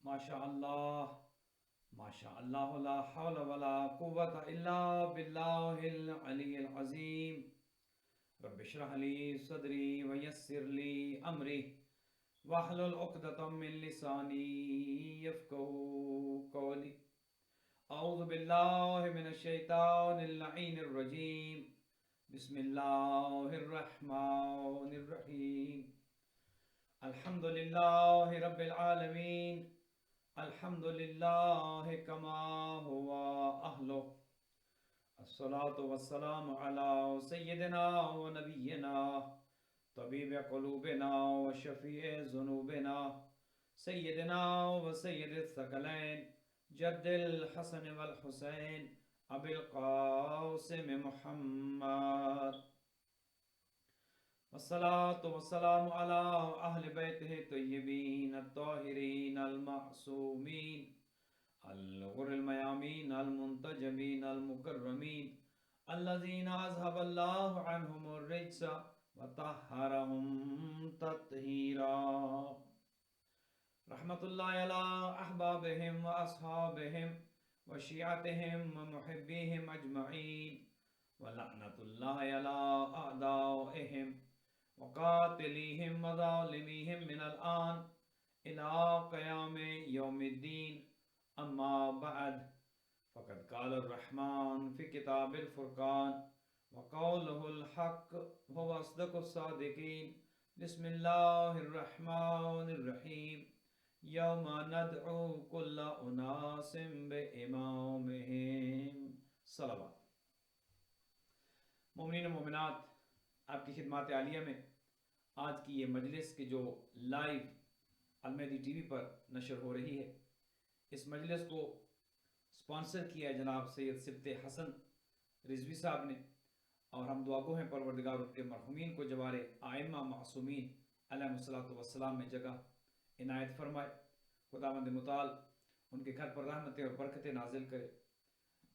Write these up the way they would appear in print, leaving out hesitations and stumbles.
ماشاء اللہ ماشاء اللہ لا حول ولا قوت الا باللہ العلی العظیم رب اشرح لی صدری ویسر لی امری واحلل عقدۃ من لسانی یفقهوا قولی اعوذ باللہ من الشیطان اللعین الرجیم بسم اللہ الرحمن الرحیم الحمد للہ رب العالمین الحمد للہ کما ہوا اہلہ الصلاة والسلام علی سیدنا و نبینا طبیب قلوبنا و شفیع ذنوبنا سیدنا و سید الثقلین جد الحسن والحسین ابی القاسم محمد والصلاة والسلام على أهل بيته الطيبين الطاهرين المعصومين الغر الميامين المنتجبين المكرمين الذين أذهب الله عنهم الرجس وطهرهم تطهيرا رحمة الله على أحبابهم وأصحابهم وشيعتهم ومحبيهم أجمعين ولعنة الله على أعدائهم وقاتليهم وظالميهم من الآن إلى قيام يوم الدين أما بعد فقد قال الرحمن في كتاب الفرقان وقوله الحق هو أصدق الصادقين بسم الله الرحمن الرحيم يوم ندعو كل أناس بإمامهم صلوات مومنین و مومنات، آپ کی خدمات عالیہ میں آج کی یہ مجلس کی جو لائیو المہدی ٹی وی پر نشر ہو رہی ہے، اس مجلس کو سپانسر کیا ہے جناب سید سبط حسن رضوی صاحب نے، اور ہم دعا گو ہیں پروردگار ان کے مرحومین کو جوار آئمہ معصومین علیہ الصلوۃ والسلام میں جگہ عنایت فرمائے۔ خداوند متعال ان کے گھر پر رحمتیں اور برکتیں نازل کرے،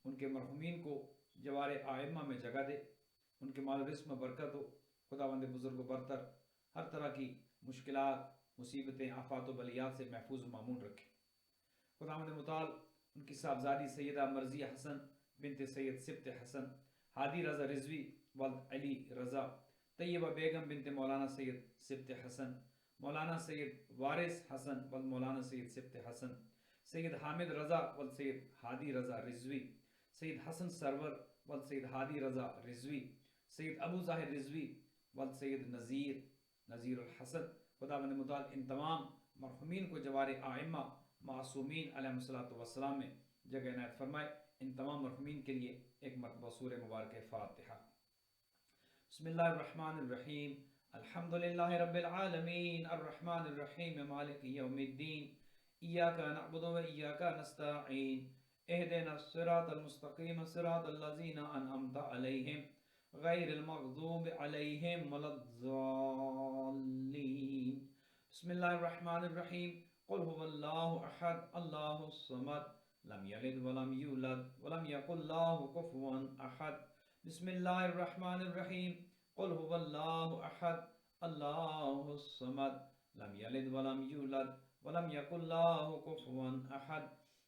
ان کے مرحومین کو جوار آئمہ میں جگہ دے، ان کے مال و رزق میں برکت ہو۔ خداوند بزرگ و برتر ہر طرح کی مشکلات، مصیبتیں، آفات و بلیات سے محفوظ و معمون رکھے۔ خداوند متعال ان کی صاحبزادی سیدہ مرضیہ حسن بنت سید سبط حسن، ہادی رضا رضوی ولد علی رضا، طیبہ بیگم بنت مولانا سید سبط حسن، مولانا سید وارث حسن ولد مولانا سید سبط حسن، سید حامد رضا ولد سید ہادی رضا رضوی، سید حسن سرور ولد سید ہادی رضا رضوی، سید ابو ظاہر رضوی ولد سید نذیر الحسن۔ خداوند متعال ان تمام مرحومین کو جوار آئمہ معصومین علیہ الصلوۃ والسلام میں جگہ عنایت فرمائے۔ ان تمام مرحومین کے لیے ایک مرتبہ سورہ مبارک فاتحہ۔ بسم اللہ الرحمن الرحیم، الحمد للہ رب العالمین الرحمن الرحیم مالک یوم الدین، ایاک نعبد و ایاک نستعین، اہدنا الصراط المستقیم صراط الذین انعمت علیہم غیر المغضوب علیہم ولا الضالین۔ بسم اللہ الرحمن الرحیم، قل هو اللہ احد اللہ الصمد لم یلد ولم یولد ولم یکن له کفوا احد۔ بسم اللہ الرحمن الرحیم، قل هو اللہ احد اللہ الصمد لم یلد ولم یولد ولم یکن له کفوا احد۔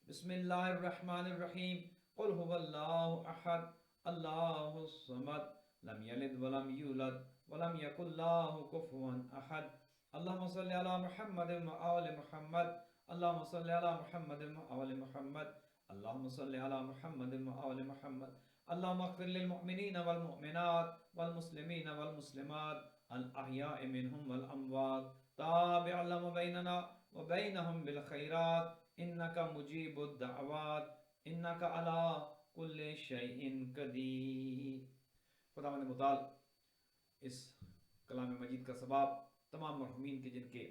بسم اللہ الرحمن الرحیم، قل هو اللہ احد اللہ الصمد لم یلد ولم یولد ولم یکن له کفوا احد۔ اللہم صلی علی محمد و آل محمد، اللہم صلی علی محمد و آل محمد، اللہم صلی علی محمد و آل محمد، اللہم اغفر للمؤمنین والمؤمنات والمسلمین والمسلمات الاحیاء منہم والاموات، تابع لنا بیننا وبینہم بالخیرات، انکا مجیب الدعوات، انکا علی کل شیء قدیر۔ خداوند متعال اس کلام مجید کا ثواب تمام مرحومین کے جن کے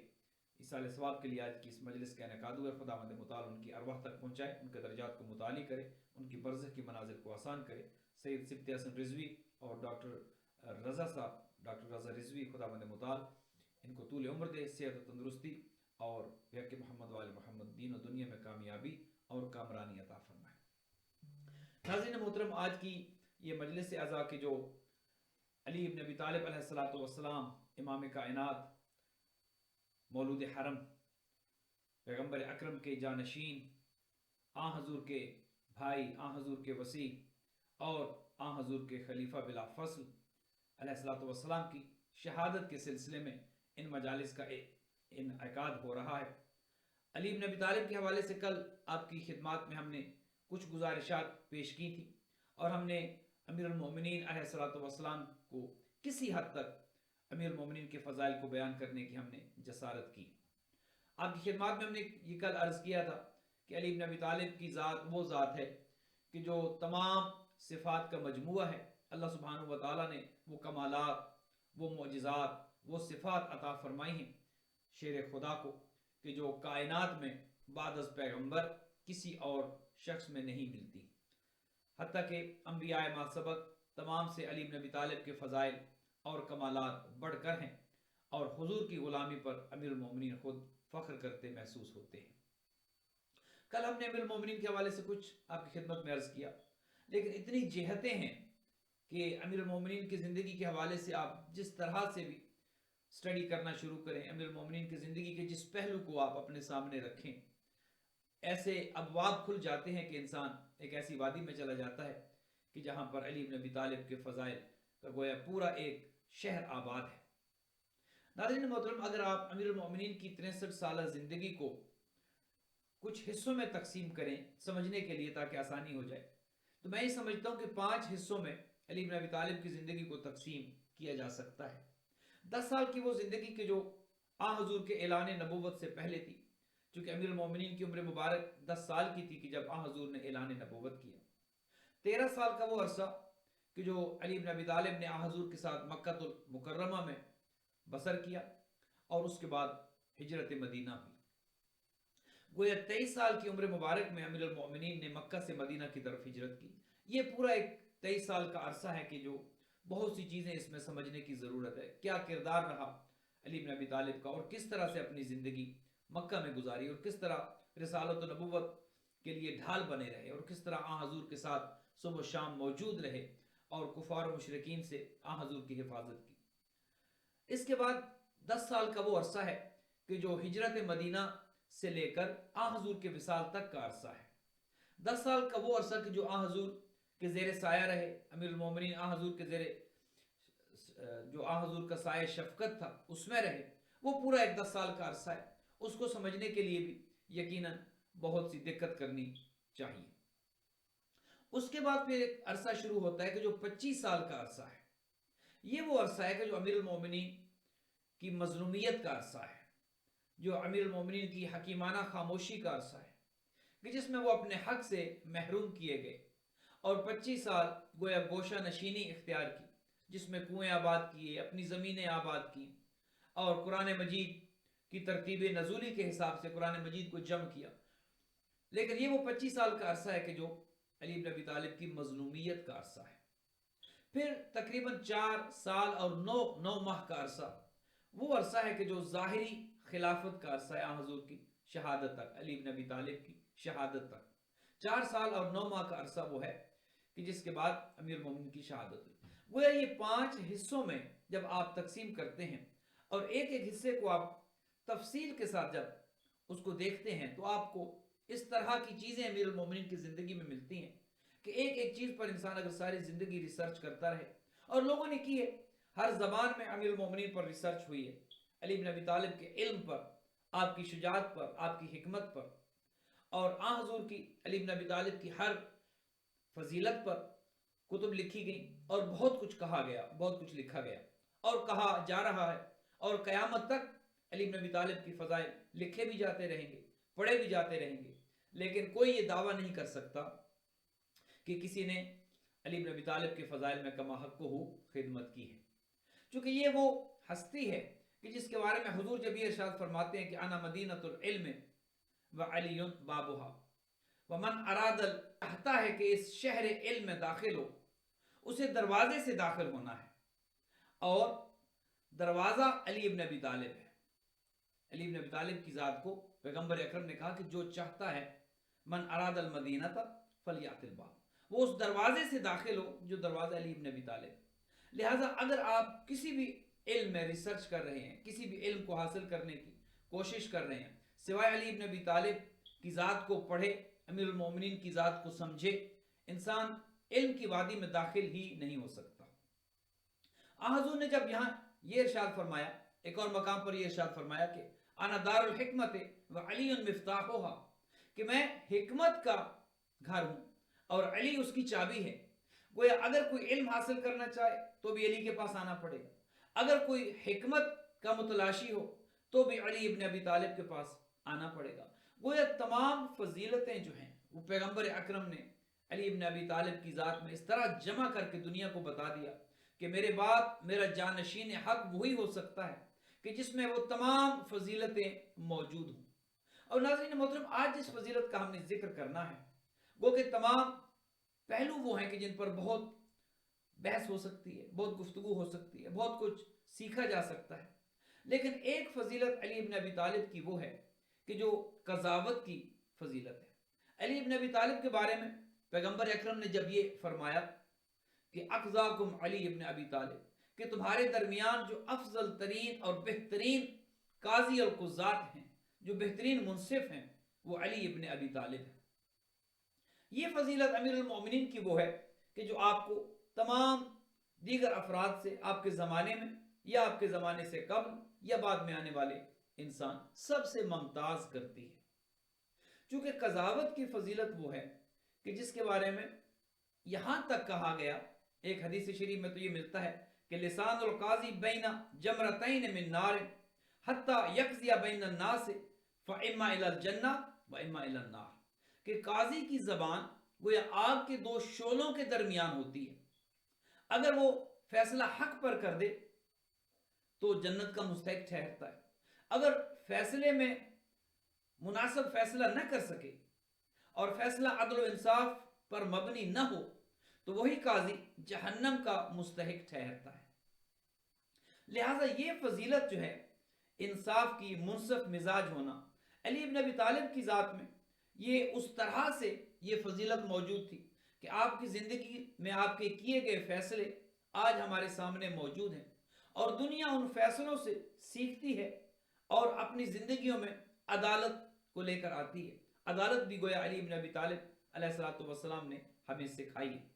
ایصال ثواب کے لیے آج کی اس مجلس کا انعقاد ہوا ہے، خداوند متعال ان کی ارواح تک پہنچائے، ان کے درجات کو متعالی کرے، ان کی برزخ کی منازل کو آسان کرے۔ سید سبط حسن رضوی اور ڈاکٹر رضا صاحب، ڈاکٹر رضا رضوی، خداوند متعال ان کو طول عمر دے، صحت و تندرستی، اور حق محمد وآل محمد دین و دنیا میں کامیابی اور کامرانی عطا فرمائے۔ ناظرین محترم، آج کی یہ مجلس اعزا کے جو علی ابن ابی طالب علیہ السلام امام کائنات، مولود حرم، پیغمبر اکرم کے جانشین، آن حضور کے بھائی، آن حضور کے وسیع اور آن حضور کے خلیفہ بلا فصل علیہ الصلوۃ والسلام کی شہادت کے سلسلے میں ان مجالس کا انعقاد ہو رہا ہے۔ علی بن ابی طالب کے حوالے سے کل آپ کی خدمات میں ہم نے کچھ گزارشات پیش کی تھی اور ہم نے امیر المومنین علیہ الصلوۃ والسلام کو کسی حد تک امیر المومنین کے فضائل کو بیان کرنے کی ہم نے جسارت کی۔ آپ کی خدمات میں ہم نے یہ کل عرض کیا تھا کہ علی بن ابی طالب کی ذات وہ ذات ہے کہ جو تمام صفات کا مجموعہ ہے۔ اللہ سبحانہ و تعالیٰ نے وہ کمالات، وہ معجزات، وہ صفات عطا فرمائی ہیں شیر خدا کو کہ جو کائنات میں بعد از پیغمبر کسی اور شخص میں نہیں ملتی۔ حتیٰ کہ انبیاء ما سبق تمام سے علی بن ابی طالب کے فضائل اور کمالات بڑھ کر ہیں اور حضور کی غلامی پر امیر المومنین خود فخر کرتے محسوس ہوتے ہیں۔ کل ہم نے امیر المومنین کے حوالے سے کچھ آپ کی خدمت میں عرض کیا، لیکن اتنی جہتیں ہیں کہ امیر المومنین کی زندگی کے حوالے سے آپ جس طرح سے بھی سٹڈی کرنا شروع کریں، امیر المومنین کی زندگی کے جس پہلو کو آپ اپنے سامنے رکھیں، ایسے ابواب کھل جاتے ہیں کہ انسان ایک ایسی وادی میں چلا جاتا ہے کہ جہاں پر علی بن ابی طالب کے فضائل کا گویا پورا ایک شہر آباد ہے۔ ناظرین محترم، اگر آپ امیر المومنین کی 63 سالہ زندگی کو کچھ حصوں میں تقسیم کریں سمجھنے کے لیے تاکہ آسانی ہو جائے، تو میں یہ سمجھتا ہوں کہ 5 حصوں میں علی بن ابی طالب کی زندگی کو تقسیم کیا جا سکتا ہے۔ 10 سال کی وہ زندگی کے جو آن حضور کے اعلان نبوت سے پہلے تھی، چونکہ امیر المومنین کی عمر مبارک 10 سال کی تھی کہ جب آن حضور نے اعلان نبوت کیا۔ 13 سال کا وہ عرصہ کہ جو علی بن ابی طالب نے آن حضور کے ساتھ مکہ المکرمہ میں بسر کیا اور اس کے بعد ہجرت مدینہ ہوئی۔ گویا 23 سال کی عمر مبارک میں امیر المومنین نے مکہ سے مدینہ کی طرف ہجرت کی۔ یہ پورا ایک 23 سال کا عرصہ ہے کہ جو بہت سی چیزیں اس میں سمجھنے کی ضرورت ہے۔ کیا کردار رہا علی بن ابی طالب کا اور کس طرح سے اپنی زندگی مکہ میں گزاری اور کس طرح رسالت و نبوت کے لیے ڈھال بنے رہے اور کس طرح آن حضور کے ساتھ صبح و شام موجود رہے اور کفار و مشرکین سے آن حضور کی حفاظت کی۔ اس کے بعد 10 سال کا وہ عرصہ ہے کہ جو ہجرت مدینہ سے لے کر آن حضور کے وصال تک کا عرصہ ہے۔ 10 سال کا وہ عرصہ کہ جو آن حضور کے زیر سایہ رہے، امیر المومنین آن حضور کے زیر جو آن حضور کا سایہ شفقت تھا اس میں رہے، وہ پورا ایک 10 سال کا عرصہ ہے۔ اس کو سمجھنے کے لیے بھی یقیناً بہت سی دقت کرنی چاہیے۔ اس کے بعد پھر ایک عرصہ شروع ہوتا ہے کہ جو 25 سال کا عرصہ ہے۔ یہ وہ عرصہ ہے کہ جو امیر المومنین کی مظلومیت کا عرصہ ہے، جو امیر المومنین کی حکیمانہ خاموشی کا عرصہ ہے کہ جس میں وہ اپنے حق سے محروم کیے گئے اور 25 سال گویا گوشہ نشینی اختیار کی، جس میں کنویں آباد کیے، اپنی زمینیں آباد کی اور قرآن مجید کی ترتیب نزولی کے حساب سے قرآن مجید کو جمع کیا۔ لیکن یہ وہ 25 سال کا عرصہ ہے کہ جو علی بن ابی طالب کی مظلومیت کا عرصہ ہے۔ پھر تقریباً 4 سال اور 9 ماہ کا عرصہ وہ عرصہ ہے کہ جو ظاہری خلافت کا عرصہ ہے آن حضور کی شہادت تک، علی بن ابی طالب کی شہادت تک 4 سال اور 9 ماہ کا عرصہ وہ ہے کہ جس کے بعد امیر المومنین کی شہادت ہوئی۔ گویا یہ 5 حصوں میں جب آپ تقسیم کرتے ہیں اور ایک ایک حصے کو آپ تفصیل کے ساتھ جب اس کو دیکھتے ہیں تو آپ کو اس طرح کی چیزیں امیر المومنین کی زندگی میں ملتی ہیں کہ ایک ایک چیز پر انسان اگر ساری زندگی ریسرچ کرتا رہے، اور لوگوں نے کی ہے، ہر زبان میں امیر المومنین پر ریسرچ ہوئی ہے، علی بن ابی طالب کے علم پر، آپ کی شجاعت پر، آپ کی حکمت پر اور آن حضور کی علی بن ابی طالب کی ہر فضیلت پر کتب لکھی گئیں اور بہت کچھ کہا گیا، بہت کچھ لکھا گیا اور کہا جا رہا ہے، اور قیامت تک علی بن ابی طالب کی فضائل لکھے بھی جاتے رہیں گے، پڑھے بھی جاتے رہیں گے، لیکن کوئی یہ دعویٰ نہیں کر سکتا کہ کسی نے علی بن ابی طالب کے فضائل میں کما حق کو خدمت کی ہے، چونکہ یہ وہ ہستی ہے کہ جس کے بارے میں حضور جب یہ ارشاد فرماتے ہیں کہ انا مدینۃ العلم وعلی بابھا، ومن اراد چاہتا ہے کہ اس شہر علم میں داخل ہو اسے دروازے سے داخل ہونا ہے، اور دروازہ علی بن ابی طالب ہے۔ علی بن ابی طالب کی ذات کو پیغمبر اکرم نے کہا کہ جو چاہتا ہے من اراد المدینہ فلیأت الباب، وہ اس دروازے سے داخل ہو جو دروازہ علی بن ابی طالب۔ لہٰذا اگر آپ کسی بھی علم میں ریسرچ کر رہے ہیں، کسی بھی علم کو حاصل کرنے کی کوشش کر رہے ہیں، سوائے علی ابن ابی طالب کی ذات کو پڑھے، امیر المومنین کی ذات کو سمجھے، انسان علم کی وادی میں داخل ہی نہیں ہو سکتا۔ حضور نے جب یہاں یہ ارشاد فرمایا، ایک اور مقام پر یہ ارشاد فرمایا کہ انا دار الحکمت و علی مفتاحها، کہ میں حکمت کا گھر ہوں اور علی اس کی چابی ہے۔ گویا اگر کوئی علم حاصل کرنا چاہے تو بھی علی کے پاس آنا پڑے گا، اگر کوئی حکمت کا متلاشی ہو تو بھی علی ابن ابی طالب کے پاس آنا پڑے گا۔ گویا تمام فضیلتیں جو ہیں وہ پیغمبر اکرم نے علی ابن ابی طالب کی ذات میں اس طرح جمع کر کے دنیا کو بتا دیا کہ میرے بعد میرا جانشین حق وہی ہو سکتا ہے کہ جس میں وہ تمام فضیلتیں موجود ہوں۔ اور ناظرین محترم، آج جس فضیلت کا ہم نے ذکر کرنا ہے وہ کہ تمام پہلو وہ ہیں کہ جن پر بہت بحث ہو سکتی ہے، بہت گفتگو ہو سکتی ہے، بہت کچھ سیکھا جا سکتا ہے، لیکن ایک فضیلت علی ابن ابی طالب کی وہ ہے کہ جو قضاوت کی فضیلت ہے۔ علی ابن ابی طالب کے بارے میں پیغمبر اکرم نے جب یہ فرمایا کہ اقضاکم علی ابن ابی طالب، کہ تمہارے درمیان جو افضل ترین اور بہترین قاضی اور قضات ہیں، جو بہترین منصف ہیں، وہ علی ابن ابی طالب ہے۔ یہ فضیلت امیر المومنین کی وہ ہے کہ جو آپ کو تمام دیگر افراد سے آپ کے زمانے میں یا آپ کے زمانے سے قبل یا بعد میں آنے والے انسان سب سے ممتاز کرتی ہے۔ چونکہ قضاوت کی فضیلت وہ ہے کہ جس کے بارے میں یہاں تک کہا گیا، ایک حدیث شریف میں تو یہ ملتا ہے کہ لسان القاضی بین جمرتین من نار حتی یقضی بین الناس فاما الی الجنہ و اما الی النار، کہ قاضی کی زبان گویا آگ کے دو شعلوں کے درمیان ہوتی ہے، اگر وہ فیصلہ حق پر کر دے تو جنت کا مستحق ٹھہرتا ہے، اگر فیصلے میں مناسب فیصلہ نہ کر سکے اور فیصلہ عدل و انصاف پر مبنی نہ ہو تو وہی قاضی جہنم کا مستحق ٹھہرتا ہے۔ لہٰذا یہ فضیلت جو ہے انصاف کی، منصف مزاج ہونا، علی ابن ابی طالب کی ذات میں یہ اس طرح سے یہ فضیلت موجود تھی کہ آپ کی زندگی میں آپ کے کیے گئے فیصلے آج ہمارے سامنے موجود ہیں اور دنیا ان فیصلوں سے سیکھتی ہے اور اپنی زندگیوں میں عدالت کو لے کر آتی ہے۔ عدالت بھی گویا علی ابن ابی طالب علیہ الصلوۃ والسلام نے ہمیں سکھائی ہے۔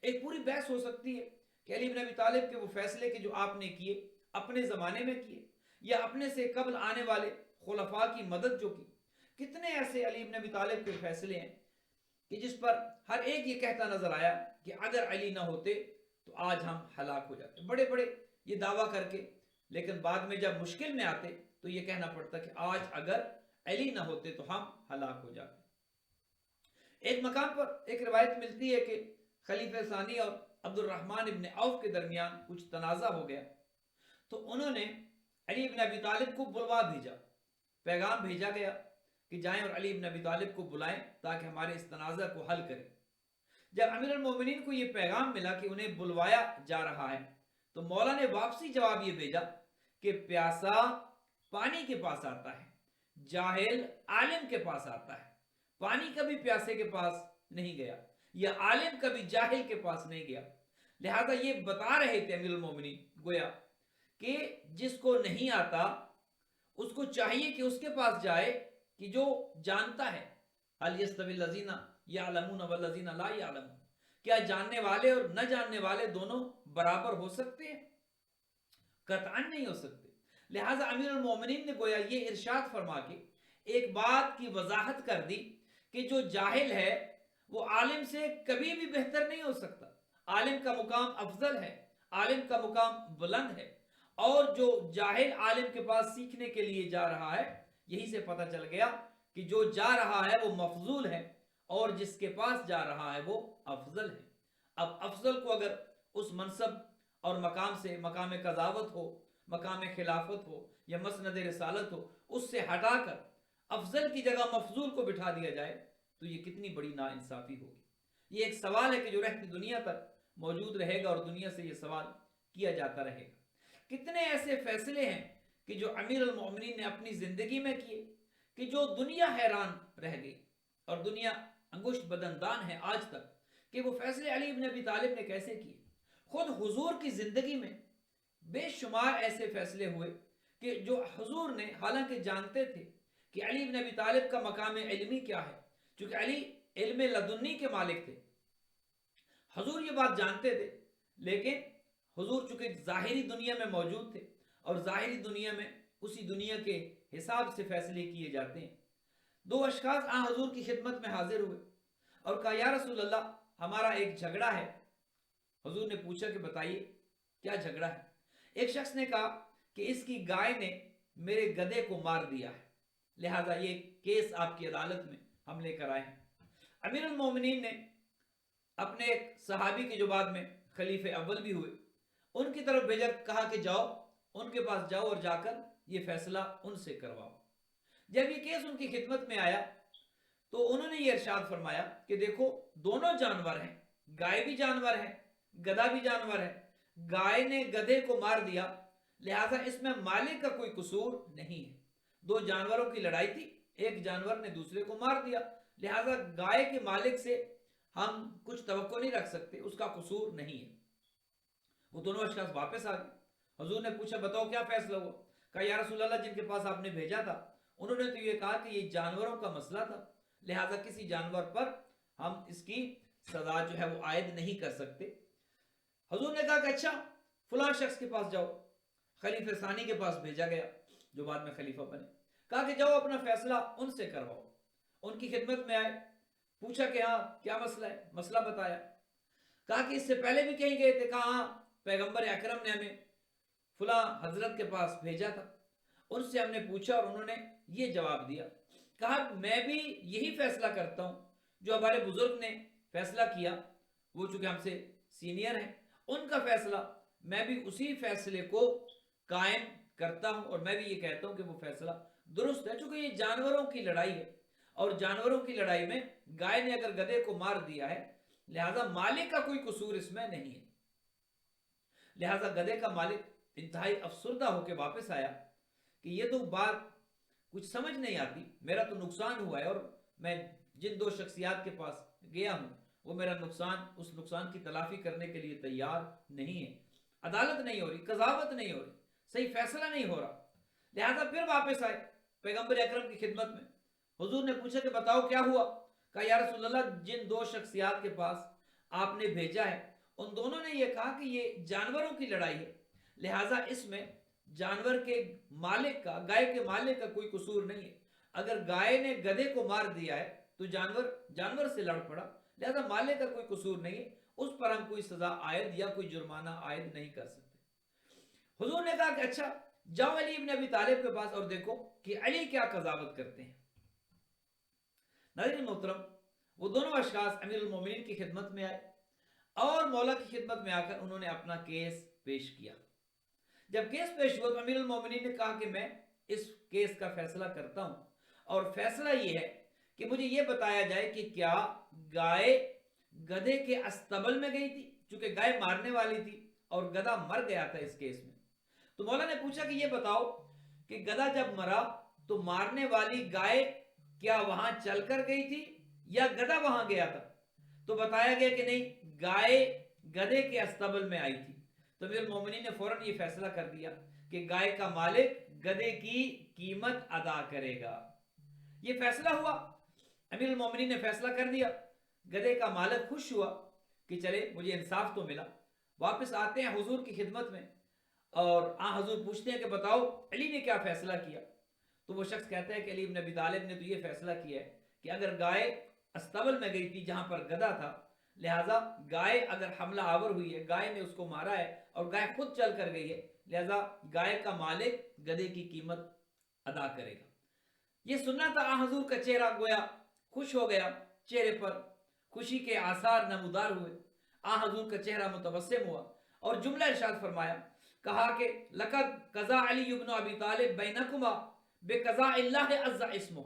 ایک پوری بحث ہو سکتی ہے کہ علی ابن ابی طالب کے وہ فیصلے کہ جو آپ نے کیے، اپنے زمانے میں کیے یا اپنے سے قبل آنے والے خلفاء کی مدد جو کی، کتنے ایسے علی ابن ابی طالب کے فیصلے ہیں کہ جس پر ہر ایک یہ کہتا نظر آیا کہ اگر علی نہ ہوتے تو آج ہم ہلاک ہو جاتے، بڑے بڑے یہ دعویٰ کر کے، لیکن بعد میں جب مشکل میں آتے تو یہ کہنا پڑتا کہ آج اگر علی نہ ہوتے تو ہم ہلاک ہو جاتے۔ ایک مقام پر ایک روایت ملتی ہے کہ خلیفہ ثانی اور عبد الرحمن ابن عوف کے درمیان کچھ تنازع ہو گیا تو انہوں نے علی ابن ابی طالب کو بلوا بھیجا، پیغام بھیجا گیا کہ جائیں اور علی ابن ابی طالب کو بلائیں تاکہ ہمارے اس تنازع کو حل کریں۔ جب امیر المومنین کو یہ پیغام ملا کہ انہیں بلوایا جا رہا ہے تو مولا نے واپسی جواب یہ بھیجا کہ پیاسا پانی کے پاس آتا ہے، جاہل عالم کے پاس آتا ہے۔ پانی کبھی پیاسے کے پاس نہیں گیا یا عالم کبھی جاہل کے پاس نہیں گیا۔ لہذا یہ بتا رہے تھے امیر المومنین گویا کہ جس کو نہیں آتا اس کو چاہیے کہ اس کے پاس جائے کہ جو جانتا ہے۔ هل يستوي الذين يعلمون والذين لا يعلمون، کیا جاننے والے اور نہ جاننے والے دونوں برابر ہو سکتے ہیں؟ قطعاً نہیں ہو سکتے۔ لہٰذا امیر المومنین نے گویا یہ ارشاد فرما کے ایک بات کی وضاحت کر دی کہ جو جاہل ہے وہ عالم سے کبھی بھی بہتر نہیں ہو سکتا، عالم کا مقام افضل ہے، عالم کا مقام بلند ہے، اور جو جاہل عالم کے پاس سیکھنے کے لیے جا رہا ہے، یہی سے پتہ چل گیا کہ جو جا رہا ہے وہ مفضول ہے اور جس کے پاس جا رہا ہے وہ افضل ہے۔ اب افضل کو اگر اس منصب اور مقام سے، مقام قضاوت ہو، مقام خلافت ہو یا مسند رسالت ہو، اس سے ہٹا کر افضل کی جگہ مفضول کو بٹھا دیا جائے تو یہ کتنی بڑی ناانصافی ہوگی۔ یہ ایک سوال ہے کہ جو رہتی دنیا تک موجود رہے گا اور دنیا سے یہ سوال کیا جاتا رہے گا۔ کتنے ایسے فیصلے ہیں کہ جو امیر المومنین نے اپنی زندگی میں کیے کہ جو دنیا حیران رہ گئی اور دنیا انگشت بدندان ہے آج تک کہ وہ فیصلے علی ابن ابی طالب نے کیسے کیے۔ خود حضور کی زندگی میں بے شمار ایسے فیصلے ہوئے کہ جو حضور نے حالانکہ جانتے تھے کہ علی بن ابی طالب کا مقام علمی کیا ہے، چونکہ علی علم لدنی کے مالک تھے۔ حضور یہ بات جانتے تھے، لیکن حضور چونکہ ظاہری دنیا میں موجود تھے، اور ظاہری دنیا میں اسی دنیا کے حساب سے فیصلے کیے جاتے ہیں۔ دو اشخاص حضور کی خدمت میں حاضر ہوئے اور کہا یا رسول اللہ ہمارا ایک جھگڑا ہے۔ حضور نے پوچھا کہ بتائیے کیا جھگڑا ہے؟ ایک شخص نے کہا کہ اس کی گائے نے میرے گدھے کو مار دیا ہے، لہذا یہ کیس آپ کی عدالت میں ہم لے کر آئے ہیں۔ امیر المومنین نے اپنے ایک صحابی کے جو بعد میں خلیفہ اول بھی ہوئے، ان کی طرف بھیجا، کہا کہ جاؤ ان کے پاس جاؤ اور جا کر یہ فیصلہ ان سے کرواؤ۔ جب یہ کیس ان کی خدمت میں آیا تو انہوں نے یہ ارشاد فرمایا کہ دیکھو دونوں جانور ہیں، گائے بھی جانور ہے، گدھا بھی جانور ہے، گائے نے گدھے کو مار دیا، لہٰذا اس میں مالک کا کوئی قصور نہیں ہے۔ دو جانوروں کی لڑائی تھی، ایک جانور نے دوسرے کو مار دیا، لہٰذا گائے کے مالک سے ہم کچھ توقع نہیں رکھ سکتے، اس کا قصور نہیں ہے۔ وہ دونوں اشخاص واپس آ گئے۔ حضور نے پوچھا بتاؤ کیا فیصلہ ہوا؟ کہا یا رسول اللہ جن کے پاس آپ نے بھیجا تھا انہوں نے تو یہ کہا کہ یہ جانوروں کا مسئلہ تھا، لہٰذا کسی جانور پر ہم اس کی سزا جو ہے وہ عائد نہیں کر سکتے۔ حضور نے کہا کہ اچھا فلاں شخص کے پاس جاؤ۔ خلیفہ ثانی کے پاس بھیجا گیا جو بعد میں خلیفہ بنے، کہا کہ جاؤ اپنا فیصلہ ان سے کرواؤ۔ ان کی خدمت میں آئے، پوچھا کہ ہاں کیا مسئلہ ہے؟ مسئلہ بتایا۔ کہا کہ اس سے پہلے بھی کہیں گئے تھے؟ کہا ہاں پیغمبر اکرم نے ہمیں فلاں حضرت کے پاس بھیجا تھا، ان سے ہم نے پوچھا اور انہوں نے یہ جواب دیا۔ کہا میں بھی یہی فیصلہ کرتا ہوں جو ہمارے بزرگ نے فیصلہ کیا، وہ چونکہ ہم سے سینئر ہیں، ان کا فیصلہ میں بھی اسی فیصلے کو قائم کرتا ہوں، اور میں بھی یہ کہتا ہوں کہ وہ فیصلہ درست ہے، چونکہ یہ جانوروں کی لڑائی ہے، اور جانوروں کی لڑائی میں گائے نے اگر گدھے کو مار دیا ہے لہذا مالک کا کوئی قصور اس میں نہیں ہے۔ لہذا گدھے کا مالک انتہائی افسردہ ہو کے واپس آیا کہ یہ تو بات کچھ سمجھ نہیں آتی، میرا تو نقصان ہوا ہے، اور میں جن دو شخصیات کے پاس گیا ہوں وہ میرا اس نقصان کی تلافی کرنے کے لیے تیار نہیں ہے، عدالت نہیں ہو رہی، قضاوت نہیں ہو رہی، صحیح فیصلہ نہیں ہو رہا۔ لہذا پھر واپس آئے پیغمبر اکرم کی خدمت میں۔ حضور نے پوچھا کہ بتاؤ کیا ہوا؟ کہا یا رسول اللہ جن دو شخصیات کے پاس آپ نے بھیجا ہے ان دونوں نے یہ کہا کہ یہ جانوروں کی لڑائی ہے، لہٰذا اس میں جانور کے مالک کا، گائے کے مالک کا کوئی قصور نہیں ہے۔ اگر گائے نے گدھے کو مار دیا ہے تو جانور سے لڑ پڑا، لہذا مالک کا کوئی قصور نہیں ہے، اس پر ہم کوئی سزا عائد یا کوئی جرمانہ عائد نہیں کر سکتے۔ حضور نے کہا کہ اچھا جاؤ علی ابن ابی طالب کے پاس اور دیکھو کہ علی کیا قضاوت کرتے ہیں۔ ناظرین محترم، وہ دونوں اشخاص امیر المومنین کی خدمت میں آئے اور مولا کی خدمت میں آ کر انہوں نے اپنا کیس پیش کیا۔ جب کیس پیش ہوا تو امیر المومنین نے کہا کہ میں اس کیس کا فیصلہ کرتا ہوں، اور فیصلہ یہ ہے کہ مجھے یہ بتایا جائے کہ کیا گائے گدھے کے استبل میں گئی تھی، چونکہ گائے مارنے والی تھی اور گدھا مر گیا تھا اس کیس میں۔ تو مولا نے پوچھا کہ یہ بتاؤ کہ گدھا جب مرا تو مارنے والی گائے کیا وہاں چل کر گئی تھی یا گدھا وہاں گیا تھا؟ تو بتایا گیا کہ نہیں، گائے گدھے کے استبل میں آئی تھی۔ تو امیر المومنین نے فوراً یہ فیصلہ کر دیا کہ گائے کا مالک گدھے کی قیمت ادا کرے گا۔ یہ فیصلہ ہوا، امیر المومنین نے فیصلہ کر دیا، گدھے کا مالک خوش ہوا کہ چلے مجھے انصاف تو ملا۔ واپس آتے ہیں حضور کی خدمت میں اور حضور پوچھتے ہیں کہ بتاؤ علی نے کیا فیصلہ کیا؟ تو وہ شخص کہتا ہے کہ علی بن ابی طالب نے تو یہ فیصلہ کیا ہے کہ اگر گائے استبل میں گئی تھی جہاں پر گدھا تھا، لہٰذا گائے اگر حملہ آور ہوئی ہے، گائے نے اس کو مارا ہے اور گائے خود چل کر گئی ہے، لہٰذا گائے کا مالک گدھے کی قیمت ادا کرے گا۔ یہ سننا تھا، حضور کا چہرہ گویا خوش ہو گیا، چہرے پر خوشی کے آثار نمودار ہوئے، حضور کا چہرہ متبسم ہوا اور جملہ ارشاد فرمایا، کہا کہ لقد قضا علی ابن ابی طالب بینکما بقضاء اللہ عز اسمہ،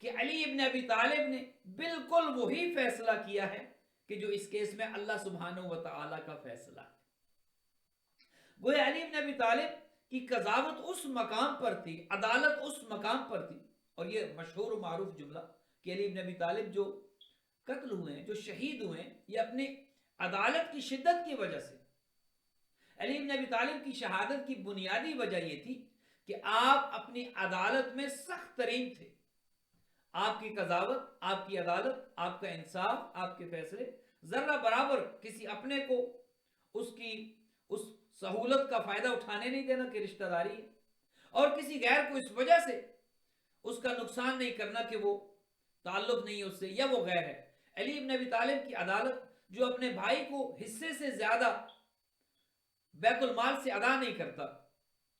کہ علی ابن ابی طالب نے بالکل وہی فیصلہ کیا ہے کہ جو اس کیس میں اللہ سبحانہ و تعالی کا فیصلہ ہے۔ گویا علی ابن ابی طالب کی قضاوت اس مقام پر تھی، عدالت اس مقام پر تھی، اور یہ مشہور و معروف جملہ کہ علی ابن ابی طالب جو قتل ہوئے ہیں، جو شہید ہوئے ہیں، یہ اپنی عدالت کی شدت کی وجہ سے۔ علی ابن ابی طالب کی شہادت کی بنیادی وجہ یہ تھی کہ آپ اپنی عدالت میں سخت ترین تھے، آپ کی قضاوت، آپ کی عدالت، آپ کا انصاف، آپ کے فیصلے ذرہ برابر کسی اپنے کو اس سہولت کا فائدہ اٹھانے نہیں دینا کہ رشتہ داری ہے، اور کسی غیر کو اس وجہ سے اس کا نقصان نہیں کرنا کہ وہ تعلق نہیں ہے اس سے یا وہ غیر ہے۔ علی ابن ابی طالب کی عدالت، جو اپنے بھائی کو حصے سے زیادہ بیت المال سے ادا نہیں کرتا،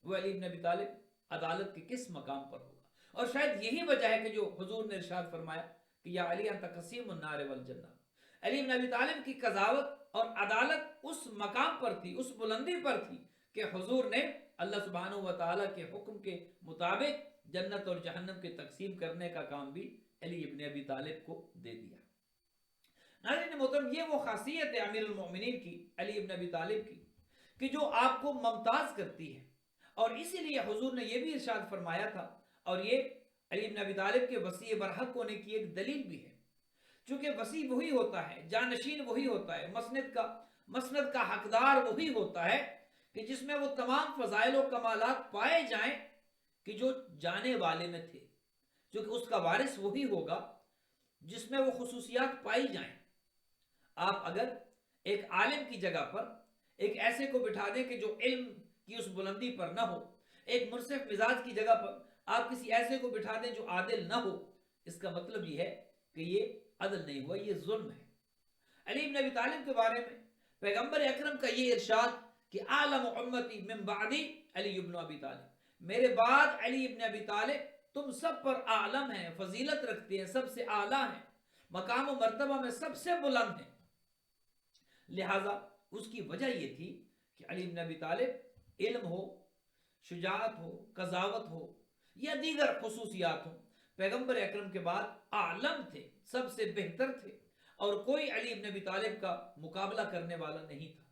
وہ علی ابن ابی طالب عدالت کے کس مقام پر ہوگا؟ اور شاید یہی وجہ ہے کہ جو حضور نے ارشاد فرمایا کہ یا علی انت قسیم النار والجنہ، علی ابن ابی طالب کی قضاوت اور عدالت اس مقام پر تھی، اس بلندی پر تھی کہ حضور نے اللہ سبحانہ و تعالیٰ کے حکم کے مطابق جنت اور جہنم کے تقسیم کرنے کا کام بھی علی ابن ابی طالب کو دے دیا۔ ناظرین محترم، یہ وہ خاصیت ہے امیر المومنین کی، علی ابن ابی طالب کی، کہ جو آپ کو ممتاز کرتی ہے، اور اسی لیے حضور نے یہ بھی ارشاد فرمایا تھا، اور یہ علی ابن ابی طالب کے وصی برحق ہونے کی ایک دلیل بھی ہے، چونکہ وصی وہی ہوتا ہے، جانشین وہی ہوتا ہے، مسند کا حقدار وہی ہوتا ہے کہ جس میں وہ تمام فضائل و کمالات پائے جائیں کہ جو جانے والے میں تھے، چونکہ اس کا وارث وہی ہوگا جس میں وہ خصوصیات پائی جائیں۔ آپ اگر ایک عالم کی جگہ پر ایک ایسے کو بٹھا دیں کہ جو علم کی اس بلندی پر نہ ہو، ایک منصف مزاج کی جگہ پر آپ کسی ایسے کو بٹھا دیں جو عادل نہ ہو، اس کا مطلب یہ ہے کہ یہ عدل نہیں ہوا، یہ ظلم ہے۔ علی ابن ابی طالب کے بارے میں پیغمبر اکرم کا یہ ارشاد کہ اعلم امتی من بعدی علی ابن ابی طالب، میرے بعد علی ابن ابی طالب تم سب پر اعلم ہیں، فضیلت رکھتے ہیں، سب سے اعلیٰ ہیں، مقام و مرتبہ میں سب سے بلند ہیں۔ لہٰذا اس کی وجہ یہ تھی کہ علی ابن ابی طالب علم ہو، شجاعت ہو، قضاوت ہو یا دیگر خصوصیات ہوں، پیغمبر اکرم کے بعد اعلم تھے، سب سے بہتر تھے، اور کوئی علی ابن ابی طالب کا مقابلہ کرنے والا نہیں تھا۔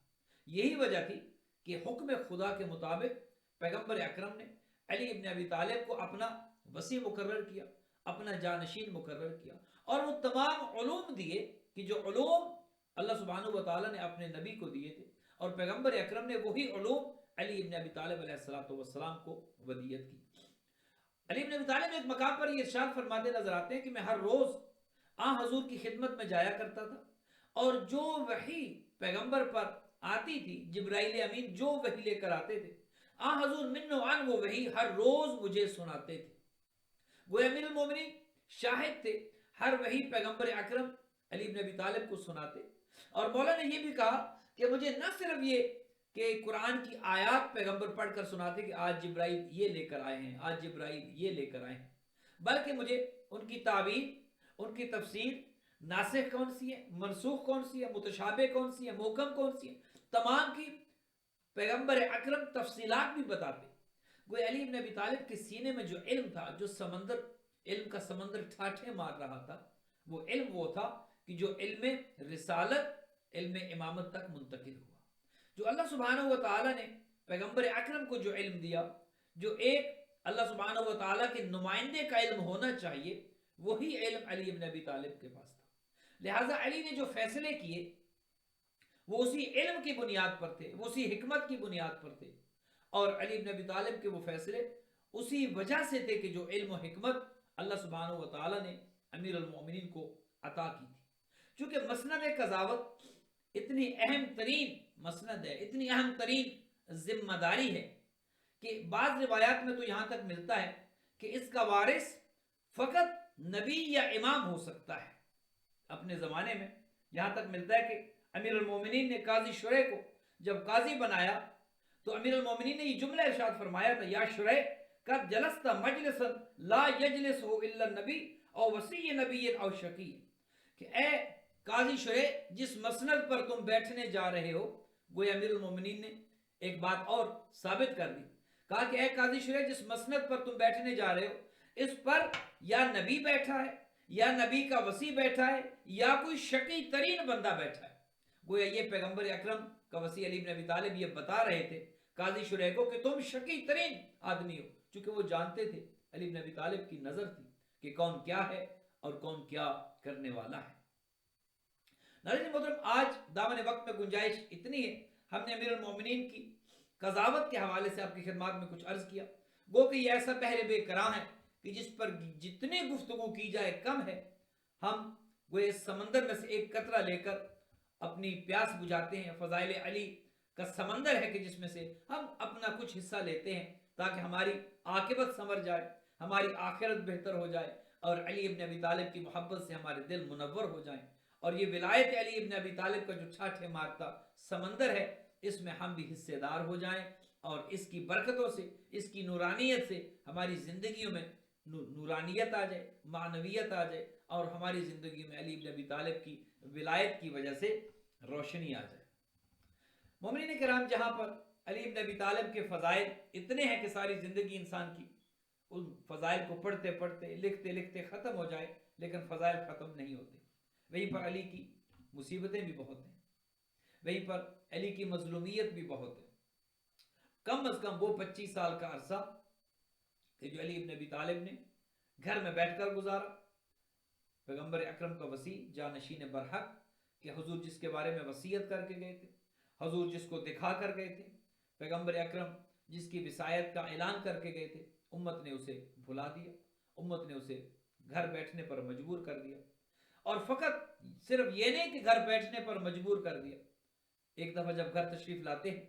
یہی وجہ تھی کہ حکم خدا کے مطابق پیغمبر اکرم نے علی ابن ابی طالب کو اپنا وصی مقرر کیا، اپنا جانشین مقرر کیا، اور وہ تمام علوم دیے کہ جو علوم اللہ سبحانہ و تعالیٰ نے اپنے نبی کو دیے تھے، اور پیغمبر اکرم نے وہی علوم علی ابن ابی طالب علیہ السلام کو ودیت کی۔ علی ابن ابی طالب ایک مقام پر یہ ارشاد فرماتے نظر آتے ہیں کہ میں ہر روز حضور کی خدمت میں جایا کرتا تھا، اور جو وحی پیغمبر پر آتی تھی، جبرائیل امین جو وحی لے کر آتے تھے، حضور من و عن وہ وحی ہر روز مجھے سناتے تھے۔ وہ امیر المومنین شاہد تھے، ہر وحی پیغمبر اکرم علی ابن ابی طالب کو سناتے، اور مولا نے یہ بھی کہا کہ مجھے نہ صرف یہ کہ قرآن کی آیات پیغمبر پڑھ کر سناتے کہ آج جبرائیل یہ لے کر آئے ہیں، آج جبرائیل یہ لے کر آئے ہیں، بلکہ مجھے ان کی تعبیر، ان کی تفسیر، ناسخ کون سی ہے، منسوخ کون سی ہے، متشابہ کون سی ہے، محکم کون سی ہے، تمام کی پیغمبر اکرم تفصیلات بھی بتاتے۔ وہ علی ابن ابی طالب کے سینے میں جو علم تھا، جو علم کا سمندر ٹھاٹھے مار رہا تھا، وہ علم وہ تھا کہ جو علم رسالت، علم امامت تک منتقل ہوا۔ جو اللہ سبحانہ و تعالیٰ نے پیغمبر اکرم کو جو علم دیا، جو ایک اللہ سبحانہ و تعالیٰ کے نمائندے کا علم ہونا چاہیے، وہی علم علی ابن ابی طالب کے پاس تھا۔ لہٰذا علی نے جو فیصلے کیے وہ اسی علم کی بنیاد پر تھے، وہ اسی حکمت کی بنیاد پر تھے، اور علی ابن ابی طالب کے وہ فیصلے اسی وجہ سے تھے کہ جو علم و حکمت اللہ سبحانہ و تعالیٰ نے امیر المومنین کو عطا کی تھی۔ چونکہ مسند قضاوت اتنی اہم ترین مسند ہے، اتنی اہم ترین ذمہ داری ہے کہ بعض روایات میں تو یہاں تک ملتا ہے کہ اس کا وارث فقط نبی یا امام ہو سکتا ہے۔ اپنے زمانے میں یہاں تک ملتا ہے کہ امیر المومنین نے قاضی شریح کو جب قاضی بنایا تو امیر المومنین نے یہ جملہ ارشاد فرمایا تھا، یا شریح قد جلست مجلسا لا یجلسہ الا النبی او وصی نبی او شقی، کہ اے قاضی شریح جس مسند پر تم بیٹھنے جا رہے ہو، گویا امیر المومنین نے ایک بات اور ثابت کر دی، کہا کہ اے قاضی شریح جس مسند پر تم بیٹھنے جا رہے ہو، اس پر یا نبی بیٹھا ہے، یا نبی کا وصی بیٹھا ہے، یا کوئی شقی ترین بندہ بیٹھا ہے۔ گویا یہ پیغمبر اکرم کا وصی علی بن ابی طالب یہ بتا رہے تھے قاضی شریح کو کہ تم شقی ترین آدمی ہو، چونکہ وہ جانتے تھے، علی بن ابی طالب کی نظر تھی کہ کون کیا ہے اور کون کیا کرنے والا ہے۔ ناظرین محترم، آج دامن وقت میں گنجائش اتنی ہے، ہم نے امیر المومنین کی قضاوت کے حوالے سے آپ کی خدمات میں کچھ عرض کیا، گو کہ یہ ایسا بحر بے کراں ہے کہ جس پر جتنی گفتگو کی جائے کم ہے. ہم وہ اس سمندر میں سے ایک قطرہ لے کر اپنی پیاس بجھاتے ہیں. فضائل علی کا سمندر ہے کہ جس میں سے ہم اپنا کچھ حصہ لیتے ہیں تاکہ ہماری عاقبت سنور جائے, ہماری آخرت بہتر ہو جائے, اور علی ابن ابی طالب کی محبت سے ہمارے دل منور ہو جائیں. اور یہ ولایت علی ابن ابی طالب کا جو ٹھاٹھے مارتا سمندر ہے, اس میں ہم بھی حصے دار ہو جائیں, اور اس کی برکتوں سے, اس کی نورانیت سے ہماری زندگیوں میں نورانیت آ جائے, معنویت آ جائے, اور ہماری زندگی میں علی ابن ابی طالب کی ولایت کی وجہ سے روشنی آ جائے. مومنین کرام, جہاں پر علی ابن ابی طالب کے فضائل اتنے ہیں کہ ساری زندگی انسان کی ان فضائل کو پڑھتے پڑھتے لکھتے لکھتے ختم ہو جائے, لیکن فضائل ختم نہیں ہوتے. وہیں پر علی کی مصیبتیں بھی بہت ہیں, وہیں پر علی کی مظلومیت بھی بہت ہے. کم از کم وہ 25 سال کا عرصہ کہ جو علی ابن ابی طالب نے گھر میں بیٹھ کر گزارا, پیغمبر اکرم کا وصی جانشین برحق کہ حضور جس کے بارے میں وصیت کر کے گئے تھے, حضور جس کو دکھا کر گئے تھے, پیغمبر اکرم جس کی وصایت کا اعلان کر کے گئے تھے, امت نے اسے بھلا دیا, امت نے اسے گھر بیٹھنے پر مجبور کر دیا. اور فقط صرف یہ نہیں کہ گھر بیٹھنے پر مجبور کر دیا, ایک دفعہ جب گھر تشریف لاتے ہیں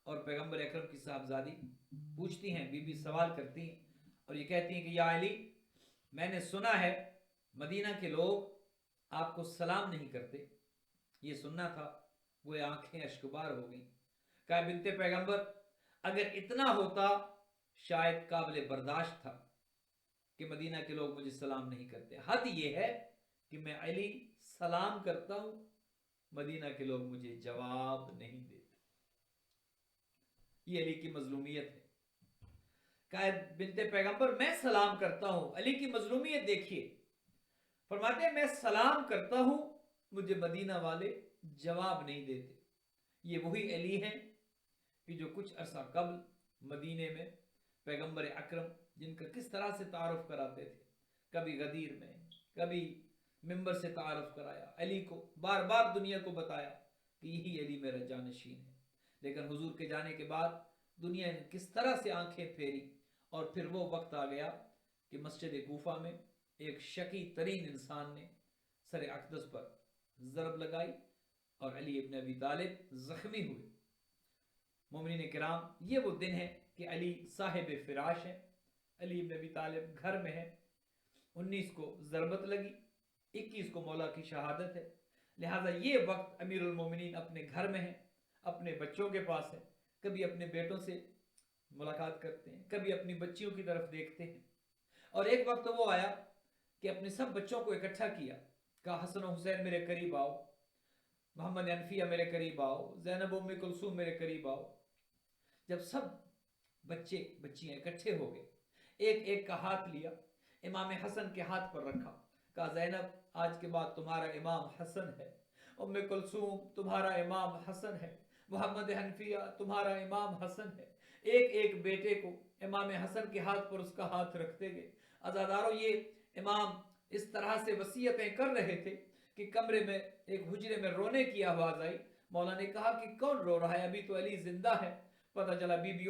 اور پیغمبر اکرم کی صاحبزادی پوچھتی ہیں, بی بی سوال کرتی ہیں اور یہ کہتی ہیں کہ یا علی, میں نے سنا ہے مدینہ کے لوگ آپ کو سلام نہیں کرتے. یہ سننا تھا, وہ آنکھیں اشکبار ہو گئیں. کہا بنت پیغمبر, اگر اتنا ہوتا شاید قابل برداشت تھا کہ مدینہ کے لوگ مجھے سلام نہیں کرتے. حد یہ ہے کہ میں علی سلام کرتا ہوں, مدینہ کے لوگ مجھے جواب نہیں دیتے. یہ علی کی مظلومیت ہے. کہا بنت پیغمبر, میں سلام کرتا ہوں. علی کی مظلومیت دیکھیے, فرماتے ہیں میں سلام کرتا ہوں, مجھے مدینہ والے جواب نہیں دیتے. یہ وہی علی ہیں کہ جو کچھ عرصہ قبل مدینے میں پیغمبر اکرم جن کا کس طرح سے تعارف کراتے تھے, کبھی غدیر میں, کبھی ممبر سے تعارف کرایا, علی کو بار بار دنیا کو بتایا کہ یہی علی میرا جانشین ہے. لیکن حضور کے جانے کے بعد دنیا نے کس طرح سے آنکھیں پھیری, اور پھر وہ وقت آ گیا کہ مسجد کوفہ میں ایک شقی ترین انسان نے سر اقدس پر ضرب لگائی اور علی ابن ابی طالب زخمی ہوئے. مومنین کرام, یہ وہ دن ہے کہ علی صاحب فراش ہے, علی ابن ابی طالب گھر میں ہے. 19 کو ضربت لگی, 21 کو مولا کی شہادت ہے. لہٰذا یہ وقت امیر المومنین اپنے گھر میں ہے, اپنے بچوں کے پاس ہے. کبھی اپنے بیٹوں سے ملاقات کرتے ہیں, کبھی اپنی بچیوں کی طرف دیکھتے ہیں. اور ایک وقت وہ آیا کہ اپنے سب بچوں کو اکٹھا کیا, کہا حسن و حسین میرے قریب آؤ, محمد انفیہ میرے قریب آؤ, زینب ام کلثوم میرے قریب آؤ. جب سب بچے بچیاں اکٹھے ہو گئے, ایک ایک کا ہاتھ لیا, امام حسن کے ہاتھ پر رکھا, کہا زینب آج کے بعد تمہارا امام حسن ہے, ام کلثوم تمہارا امام حسن ہے, محمد حنفیہ تمہارا امام حسن ہے. ایک ایک بیٹے کو امام حسن کے ہاتھ پر اس کا ہاتھ رکھتے گئے. عزاداروں, یہ امام اس طرح سے وصیتیں کر رہے تھے کہ کمرے میں ایک حجرے میں رونے کی آواز آئی. مولا نے کہا کہ کون رو رہا ہے, ابھی تو علی زندہ ہے. پتہ چلا بی بی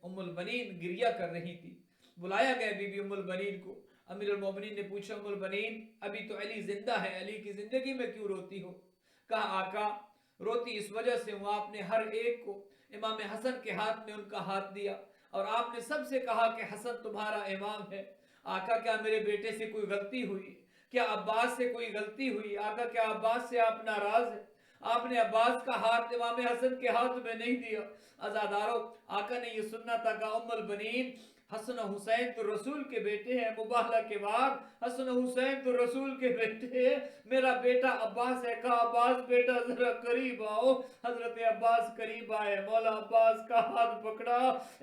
ام البنین گریہ کر رہی تھی. بلایا گیا بی بی ام البنین کو. امیر المومنین نے پوچھا, ام البنین ابھی تو علی زندہ ہے, علی کی زندگی میں کیوں روتی ہو؟ کہا آقا, روتی اس وجہ سے ہوں, آپ نے ہر ایک کو امام حسن کے ہاتھ میں ان کا ہاتھ دیا اور آپ نے سب سے کہا کہ حسن تمہارا امام ہے. آقا کیا میرے بیٹے سے کوئی غلطی ہوئی؟ کیا عباس سے کوئی غلطی ہوئی؟ آقا کیا عباس سے آپ ناراض ہیں؟ آپ نے عباس کا ہاتھ امام حسن کے ہاتھ میں نہیں دیا. عزادارو, آقا نے یہ سننا تھا کہ ام البنین, حسن و حسین تو رسول کے بیٹے ہیں, مباہلہ کے بعد حسن و حسین تو رسول کے بیٹے ہیں, میرا بیٹا عباس ہے. کہا عباس بیٹا ذرا قریب آؤ. حضرت عباس قریب آئے, مولا عباس کا ہاتھ پکڑا,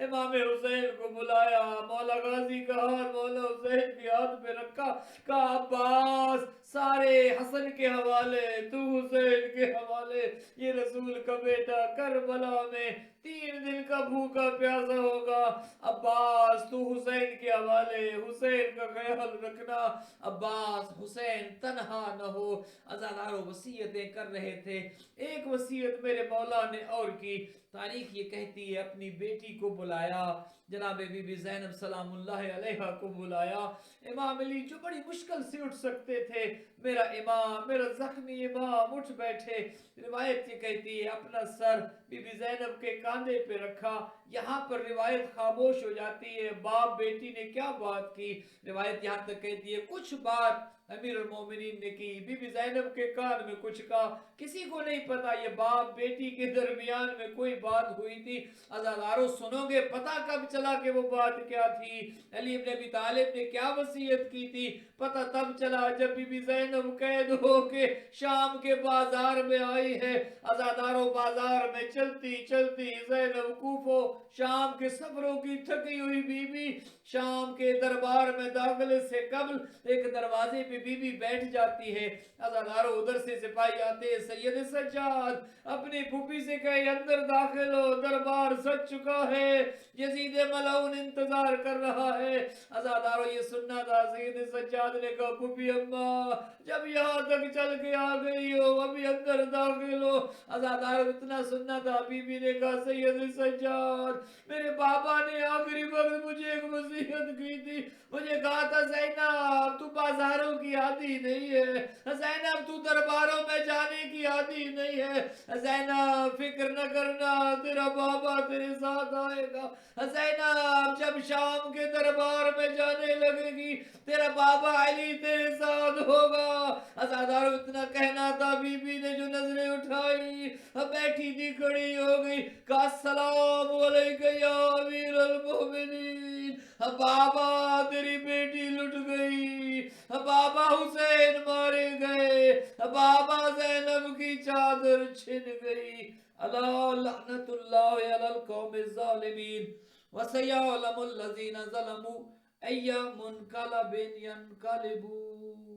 امام حسین کو بلایا, مولا غازی کا ہاتھ مولا حسین کے ہاتھ پہ رکھا. کہا عباس سارے حسن کے حوالے, تو حسین کے حوالے. یہ رسول کا بیٹا کربلا میں 3 دن کا بھوکا پیاسا ہوگا. عباس تو حسین کے حوالے, حسین کا خیال رکھنا. عباس حسین تنہا نہ ہو. عزادارو, وصیتیں کر رہے تھے. ایک وصیت میرے مولا نے اور کی. تاریخ یہ کہتی ہے اپنی بیٹی کو بلایا, جناب بی بی زینب سلام اللہ علیہ کو بلایا. امام علی جو بڑی مشکل سے اٹھ سکتے تھے، میرا امام، میرا زخمی امام اٹھ بیٹھے. روایت یہ کہتی ہے اپنا سر بی بی زینب کے کاندھے پہ رکھا. یہاں پر روایت خاموش ہو جاتی ہے، باپ بیٹی نے کیا بات کی. روایت یہاں تک کہتی ہے کچھ بات امیر المومنین نے کی، بی بی زینب کے کان میں کچھ کہا. کسی کو نہیں پتا یہ باپ بیٹی کے درمیان میں کوئی بات ہوئی تھی. عزادارو سنو گے پتہ کب چلا کہ وہ بات کیا تھی؟ علی ابن ابی طالب نے کیا وصیت کی تھی؟ پتہ تب چلا جب بی بی زینب قید ہو کے شام کے بازار میں آئی ہے. عزادارو بازار میں چلتی چلتی زینب کوفو شام کے سفروں کی تھکی ہوئی بی بی شام کے دربار میں داخلے سے قبل ایک دروازے پہ بی بی بیٹھ جاتی ہے. عزادارو ادھر سے سپاہی آتے ہیں، سید سجاد اپنی پھوپھی سے کہے اندر داخل ہو، دربار سج چکا ہے، یزید ملعون انتظار کر رہا ہے. عزادارو یہ سننا تھا. سید سجاد نے کہا پھوپھی اماں جب یہاں تک چل کے آ گئی ہو ابھی اندر داخل ہو. عزادارو اتنا سننا تھا. بی بی نے کہا سید سجاد میرے بابا نے آخری وقت مجھے ایک وصیت کی تھی، مجھے کہا تھا زینب تو بازاروں کی عادی نہیں ہے، زینب تو درباروں میں جانے کی عادی نہیں ہے، زینب فکر نہ کرنا تیرا بابا تیرے ساتھ آئے گا، زینب جب شام کے دربار میں جانے لگے گی تیرا بابا علی تیرے ساتھ ہوگا. عزادارو اتنا کہنا تھا. بی بی نے جو نظریں اٹھائی بیٹھی تھی کھڑی ہو گئی، کہا السلام علیکہ یا امیر المومنین. بابا تیری بیٹی لٹ گئی، بابا حسین مارے گئے، بابا زینب کی چادر چھن گئی. الا لعنت اللہ علی القوم الظالمین وسیعلم الذین ظلموا ای منقلب ینقلبون.